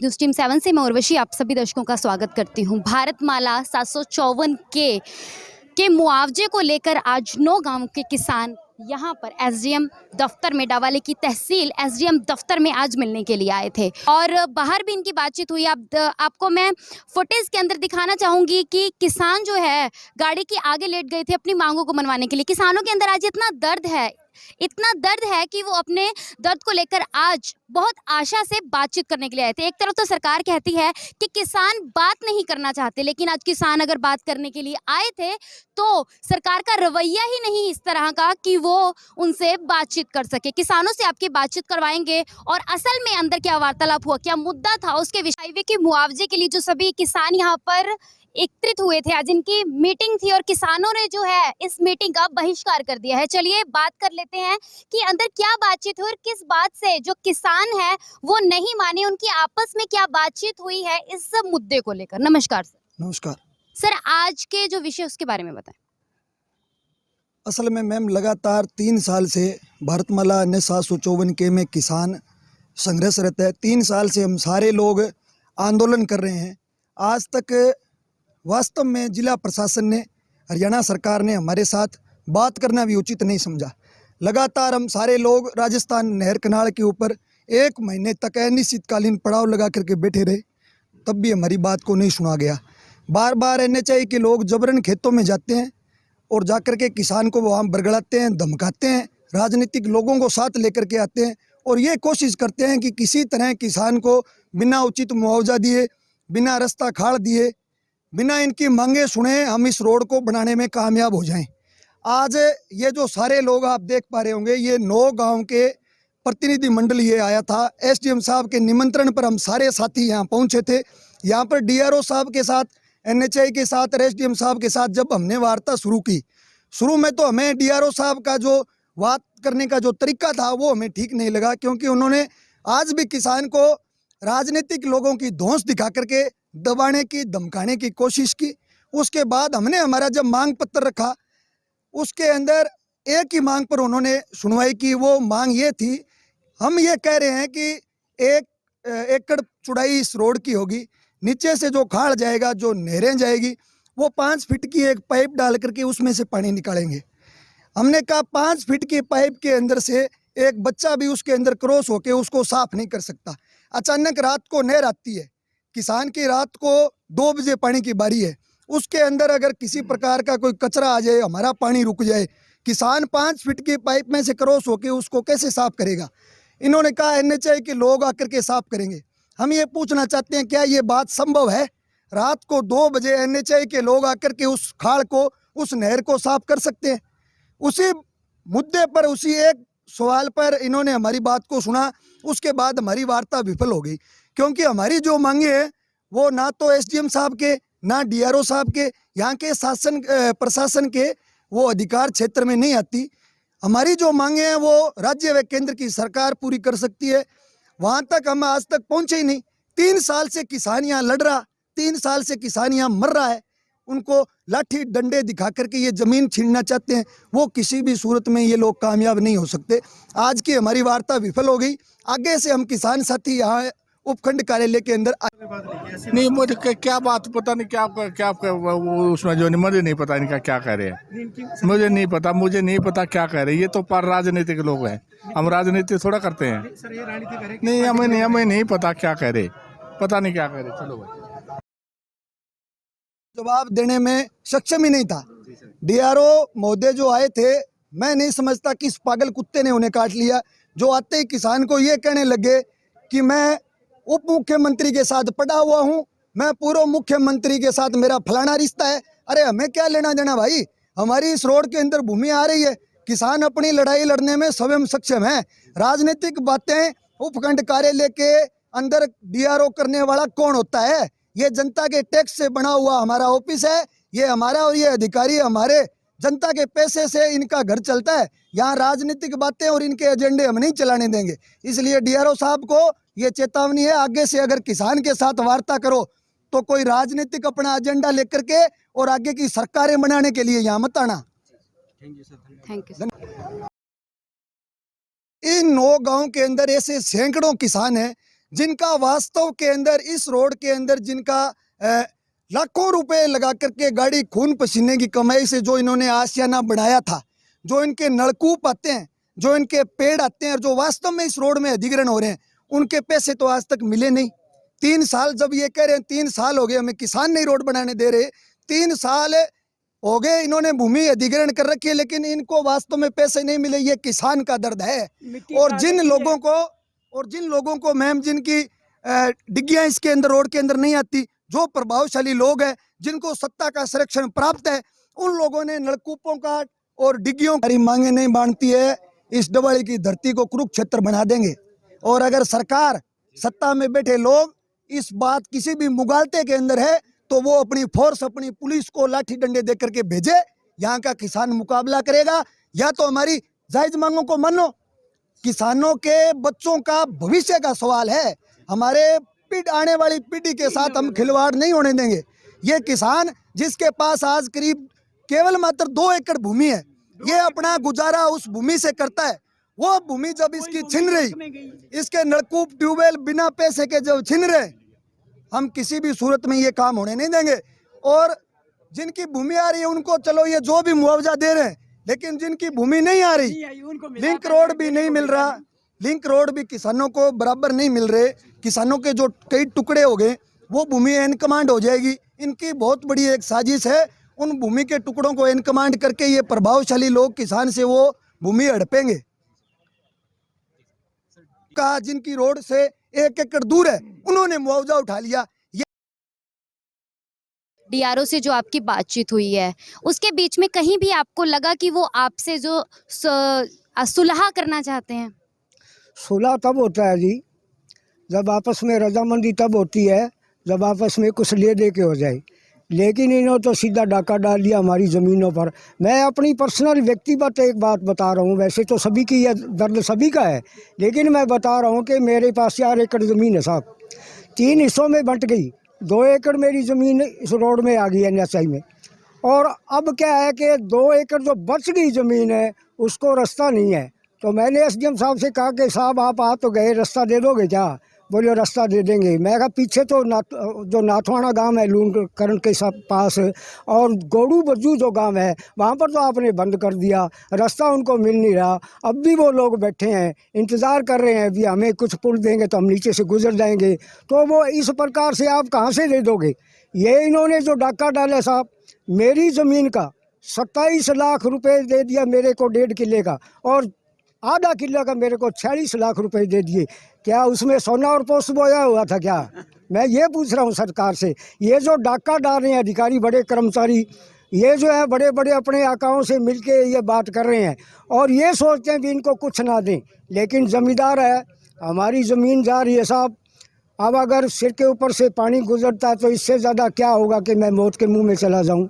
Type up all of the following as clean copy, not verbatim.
News team 7 से मैं उर्वशी आप सभी दर्शकों का स्वागत करती हूं। भारतमाला 754 के मुआवजे को लेकर आज 9 गांव के किसान यहां पर एसडीएम दफ्तर में, डावाले की तहसील एसडीएम दफ्तर में आज मिलने के लिए आए थे और बाहर भी इनकी बातचीत हुई। आपको मैं फुटेज के अंदर दिखाना चाहूंगी कि किसान जो है गाड़ी के आगे लेट गए थे अपनी मांगों को मनवाने के लिए। किसानों के अंदर आज इतना दर्द है कि वो अपने दर्द को लेकर आज बहुत आशा से बातचीत करने के लिए आए थे। एक तरफ तो सरकार कहती है कि किसान बात नहीं करना चाहते, लेकिन आज किसान अगर बात करने के लिए आए थे तो सरकार का रवैया ही नहीं इस तरह का कि वो उनसे बातचीत कर सके। किसानों से आपकी बातचीत करवाएंगे और असल में अंदर क्या वार्तालाप हुआ, क्या मुद्दा था उसके विषय। हाईवे के मुआवजे के लिए जो सभी किसान यहाँ पर एकत्रित हुए थे, आज इनकी मीटिंग थी और किसानों ने जो है इस मीटिंग का बहिष्कार कर दिया है। चलिए बात कर लेते हैं कि अंदर क्या बातचीत हुई और किस बात से जो किसान है वो नहीं माने, उनकी आपस में क्या बातचीत हुई है इस मुद्दे को लेकर। नमस्कार सर। नमस्कार सर, आज के जो विषय उसके बारे में बताएं। असल में मैम लगातार 3 साल से भारतमाला अन्य 754 के में किसान संघर्ष रहता है। 3 साल से हम सारे लोग आंदोलन कर रहे हैं। आज तक वास्तव में जिला प्रशासन ने, हरियाणा सरकार ने हमारे साथ बात करना भी उचित नहीं समझा। लगातार हम सारे लोग राजस्थान नहर कनाल के ऊपर 1 महीने तक अनिश्चितकालीन पड़ाव लगा करके बैठे रहे, तब भी हमारी बात को नहीं सुना गया। बार बार एनएचआई के लोग जबरन खेतों में जाते हैं और जाकर के किसान को वहाँ बरगड़ाते हैं, धमकाते हैं, राजनीतिक लोगों को साथ लेकर के आते हैं और ये कोशिश करते हैं कि किसी तरह किसान को बिना उचित मुआवजा दिए, बिना रास्ता खाड़ दिए, बिना इनकी मांगे सुने हम इस रोड को बनाने में कामयाब हो जाएं। आज ये जो सारे लोग आप देख पा रहे होंगे, ये 9 गांव के प्रतिनिधि मंडल ये आया था। एसडीएम साहब के निमंत्रण पर हम सारे साथी यहाँ पहुँचे थे। यहाँ पर डीआरओ साहब के साथ, एनएचआई के साथ और एसडीएम साहब के साथ जब हमने वार्ता शुरू की, शुरू में तो हमें डीआरओ साहब का जो बात करने का जो तरीका था वो हमें ठीक नहीं लगा, क्योंकि उन्होंने आज भी किसान को राजनीतिक लोगों की धौंस दिखा करके दबाने की, धमकाने की कोशिश की। उसके बाद हमने हमारा जब मांग पत्र रखा, उसके अंदर एक ही मांग पर उन्होंने सुनवाई की। वो मांग ये थी, हम ये कह रहे हैं कि 1 एकड़ चौड़ाई इस रोड की होगी, नीचे से जो खाड़ जाएगा, जो नहरें जाएगी, वो 5 फीट की एक पाइप डाल करके उसमें से पानी निकालेंगे। हमने कहा 5 फीट की पाइप के अंदर से एक बच्चा भी उसके अंदर क्रॉस होके उसको साफ नहीं कर सकता। अचानक रात को नहर आती है, किसान की रात को 2 बजे पानी की बारी है, उसके अंदर अगर किसी प्रकार का कोई कचरा आ जाए, हमारा पानी रुक जाए, किसान 5 फीट की पाइप में से क्रॉस होके उसको कैसे साफ करेगा। इन्होंने कहा एनएचआई के लोग आकर के साफ करेंगे। हम ये पूछना चाहते हैं, क्या ये बात संभव है? रात को 2 बजे एनएचआई के लोग आकर के उस खाड़ को, उस नहर को साफ कर सकते हैं? उसी मुद्दे पर, उसी एक सवाल पर इन्होंने हमारी बात को सुना। उसके बाद हमारी वार्ता विफल हो गई, क्योंकि हमारी जो मांगे हैं वो ना तो एसडीएम साहब के, ना डीआरओ साहब के, यहाँ के शासन प्रशासन के वो अधिकार क्षेत्र में नहीं आती। हमारी जो मांगे हैं वो राज्य व केंद्र की सरकार पूरी कर सकती है। वहाँ तक हम आज तक पहुँचे ही नहीं। 3 साल से किसान यहाँ लड़ रहा, 3 साल से किसान यहाँ मर रहा है। उनको लाठी डंडे दिखा करके ये ज़मीन छीनना चाहते हैं, वो किसी भी सूरत में ये लोग कामयाब नहीं हो सकते। आज की हमारी वार्ता विफल हो गई। आगे से हम किसान साथी यहाँ उपखंड कार्यालय के अंदर नहीं, मुझे क्या बात पता नहीं, क्या वो उसमें जो मुझे नहीं पता इनका क्या कह रहे हैं। मुझे नहीं पता क्या कह रहे हैं। ये तो पर राजनीतिक लोग हैं, हम राजनीति थोड़ा करते हैं। नहीं, हमें नहीं पता क्या कह रहे, पता नहीं क्या कह रहे। चलो भाई, जवाब देने में सक्षम ही नहीं था। डीआरओ महोदय जो आए थे, मैं नहीं समझता किस पागल कुत्ते ने उन्हें काट लिया, जो आते ही किसान को ये कहने लगे कि मैं उप मुख्यमंत्री के साथ पड़ा हुआ हूँ, मैं पूर्व मुख्यमंत्री के साथ मेरा फलाना रिश्ता है। अरे हमें क्या लेना देना भाई, हमारी इस रोड के अंदर भूमि आ रही है, किसान अपनी लड़ाई लड़ने में स्वयं सक्षम है। राजनीतिक बातें उपखंड कार्यालय के अंदर डीआरओ करने वाला कौन होता है? ये जनता के टैक्स से बना हुआ हमारा ऑफिस है, ये हमारा, और ये अधिकारी हमारे जनता के पैसे से इनका घर चलता है। यहाँ राजनीतिक बातें और इनके एजेंडे हम नहीं चलाने देंगे। इसलिए डीआरओ साहब को ये चेतावनी है, आगे से अगर किसान के साथ वार्ता करो तो कोई राजनीतिक अपना एजेंडा लेकर के और आगे की सरकारें बनाने के लिए यहाँ मत आना। Thank you sir. इन 9 गांव के अंदर ऐसे सैकड़ों किसान हैं जिनका वास्तव के अंदर इस रोड के अंदर जिनका लाखों रुपए लगा करके गाड़ी खून पसीने की कमाई से जो इन्होंने आशियाना बनाया था, जो इनके नलकूप आते हैं, जो इनके पेड़ आते हैं और जो वास्तव में इस रोड में अधिग्रहण हो रहे हैं, उनके पैसे तो आज तक मिले नहीं। 3 साल जब ये कह रहे हैं 3 साल हो गए हमें किसान नहीं रोड बनाने दे रहे, 3 साल हो गए इन्होंने भूमि अधिग्रहण कर रखी है, लेकिन इनको वास्तव में पैसे नहीं मिले। ये किसान का दर्द है। और जिन लोगों को मैम जिनकी डिग्गियां इसके अंदर रोड के अंदर नहीं आती, जो प्रभावशाली लोग हैं जिनको सत्ता का संरक्षण प्राप्त है, उन लोगों ने नलकूपों का और डिग्गियों की मांगे नहीं बांटती है। इस डबवाली की धरती को कुरुक्षेत्र बना देंगे। और अगर सरकार सत्ता में बैठे लोग इस बात किसी भी मुगालते के अंदर है तो वो अपनी फोर्स अपनी पुलिस को लाठी डंडे दे करके भेजे। यहाँ का किसान मुकाबला करेगा। या तो हमारी जायज मांगों को मानो। किसानों के बच्चों का भविष्य का सवाल है। हमारे आने वाली पीढ़ी के साथ हम खिलवाड़ नहीं होने देंगे। ये किसान जिसके पास आज करीब केवल मात्र 2 एकड़ भूमि है, ये अपना गुजारा उस भूमि से करता है। वो भूमि जब इसकी छिन रही, इसके नलकूप ट्यूबवेल बिना पैसे के जब छिन रहे, हम किसी भी सूरत में ये काम होने नहीं देंगे। और जिनकी भूमि आ रही है उनको चलो ये जो भी मुआवजा दे रहे हैं, लेकिन जिनकी भूमि नहीं आ रही, लिंक रोड भी नहीं मिल रहा, लिंक रोड भी किसानों को बराबर नहीं मिल रहे, किसानों के जो कई टुकड़े हो गए वो भूमि एनकमांड हो जाएगी। इनकी बहुत बड़ी एक साजिश है। उन भूमि के टुकड़ों को एनकमांड करके ये प्रभावशाली लोग किसान से वो भूमि हड़पेंगे। कहा जिनकी रोड से 1 एकड़ दूर है उन्होंने मुआवजा उठा लिया। डीआरओ से जो आपकी बातचीत हुई है उसके बीच में कहीं भी आपको लगा कि वो आपसे जो सुलह करना चाहते हैं? सुलह तब होता है जी जब आपस में रजामंदी तब होती है जब आपस में कुछ ले दे के हो जाए। लेकिन इन्होंने तो सीधा डाका डाल दिया हमारी ज़मीनों पर। मैं अपनी पर्सनल व्यक्तिगत एक बात बता रहा हूँ। वैसे तो सभी की यह दर्द सभी का है, लेकिन मैं बता रहा हूँ कि मेरे पास 4 एकड़ ज़मीन है साहब, 3 हिस्सों में बंट गई। 2 एकड़ मेरी ज़मीन इस रोड में आ गई NSI में। और अब क्या है कि 2 एकड़ जो बच गई ज़मीन है उसको रास्ता नहीं है। तो मैंने SDM साहब से कहा कि साहब आप आ तो गए, रास्ता दे दोगे क्या? बोले रास्ता दे देंगे। मैं कहा पीछे तो जो नाथवाना गांव है लूणकरण के पास और गोड़ू बज्जू जो गांव है वहाँ पर तो आपने बंद कर दिया, रास्ता उनको मिल नहीं रहा। अब भी वो लोग बैठे हैं इंतज़ार कर रहे हैं भी हमें कुछ पुल देंगे तो हम नीचे से गुजर जाएंगे। तो वो इस प्रकार से आप कहाँ से दे दोगे? ये इन्होंने जो डाका डाला साहब, मेरी ज़मीन का 27 लाख रुपये दे दिया मेरे को 1.5 किले का, और आधा किला का मेरे को 46 लाख रुपए दे दिए। क्या उसमें सोना और पोस्ट बोया हुआ था क्या? मैं ये पूछ रहा हूँ सरकार से। ये जो डाका डाल रहे हैं अधिकारी बड़े कर्मचारी, ये जो है बड़े बड़े अपने आकाओं से मिलके ये बात कर रहे हैं और ये सोचते हैं भी इनको कुछ ना दें, लेकिन ज़मींदार है, हमारी ज़मीन जा रही है साहब। अब अगर सिर के ऊपर से पानी गुजरता है तो इससे ज़्यादा क्या होगा कि मैं मौत के मुँह में चला जाऊँ?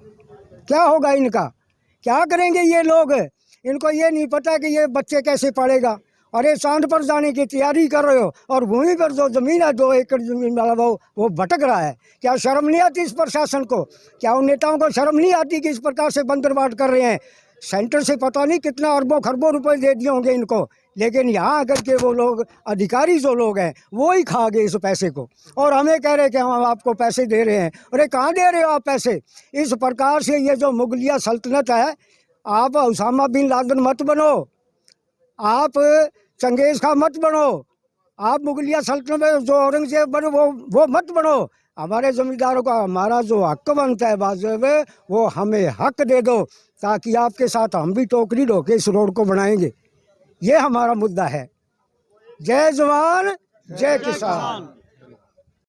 क्या होगा इनका? क्या करेंगे ये लोग? इनको ये नहीं पता कि ये बच्चे कैसे पढ़ेगा। अरे चांद पर जाने की तैयारी कर रहे हो और भूमि पर जो ज़मीन है 2 एकड़ ज़मीन वाला वो भटक रहा है। क्या शर्म नहीं आती इस प्रशासन को? क्या उन नेताओं को शर्म नहीं आती कि इस प्रकार से बंदरबाट कर रहे हैं? सेंटर से पता नहीं कितना अरबों खरबों रुपए दे दिए होंगे इनको, लेकिन यहाँ आकर के वो लोग अधिकारी जो लोग हैं वो ही खा गए इस पैसे को और हमें कह रहे हैं कि हम आपको पैसे दे रहे हैं। अरे कहाँ दे रहे हो आप पैसे? इस प्रकार से ये जो मुगलिया सल्तनत है, आप उसामा बिन लादेन मत बनो, आप चंगेज़ खां मत बनो, आप मुगलिया सल्तनत में जो औरंगजेब बनो वो मत बनो। हमारे ज़मींदारों का हमारा जो हक बनता है वाजिब वो हमें हक दे दो, ताकि आपके साथ हम भी टोकरी ढो के इस रोड को बनाएंगे। ये हमारा मुद्दा है। जय जवान जय किसान।